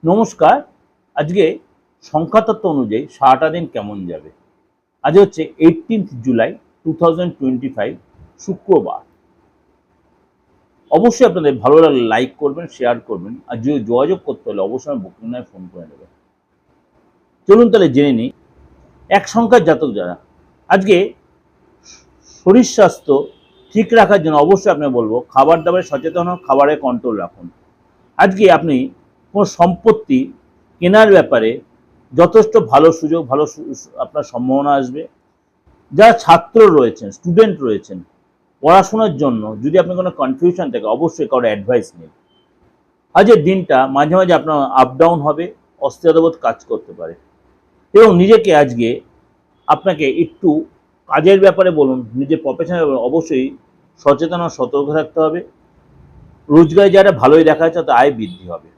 নমস্কার। আজকে সংখ্যাতত্ত্ব অনুযায়ী সারাটা দিন কেমন যাবে। আজ হচ্ছে 18 জুলাই 2025 শুক্রবার। অবশ্যই আপনাদের ভালো লাগলে লাইক করবেন, শেয়ার করবেন, আর যদি যোগাযোগ করতে হলে অবশ্যই আমার বুকিং নয় ফোন করে নেবেন। চলুন তাহলে জেনে নিই এক সংখ্যার জাতক যারা আজকে শরীর স্বাস্থ্য ঠিক রাখার জন্য অবশ্যই আপনাকে বলবো খাবার দাবারে সচেতন হন, খাবারে কন্ট্রোল রাখুন। আজকে আপনি কোনো সম্পত্তি কেনার ব্যাপারে যথেষ্ট ভালো সুযোগ, আপনার সম্ভাবনা আসবে। যারা ছাত্র রয়েছেন, স্টুডেন্ট রয়েছেন, পড়াশোনার জন্য যদি আপনি কোনো কনফিউশন থাকে অবশ্যই কারো অ্যাডভাইস নিন। আজকের দিনটা মাঝে মাঝে আপনার আপ ডাউন হবে, অস্থিরতাবোধ কাজ করতে পারে এবং নিজেকে আজকে আপনাকে একটু কাজের ব্যাপারে বলুন, নিজের প্রফেশনের ব্যাপারে অবশ্যই সচেতন ও সতর্ক থাকতে হবে। রোজগারে যারা ভালোই দেখা যাচ্ছে তাতে আয় বৃদ্ধি হবে।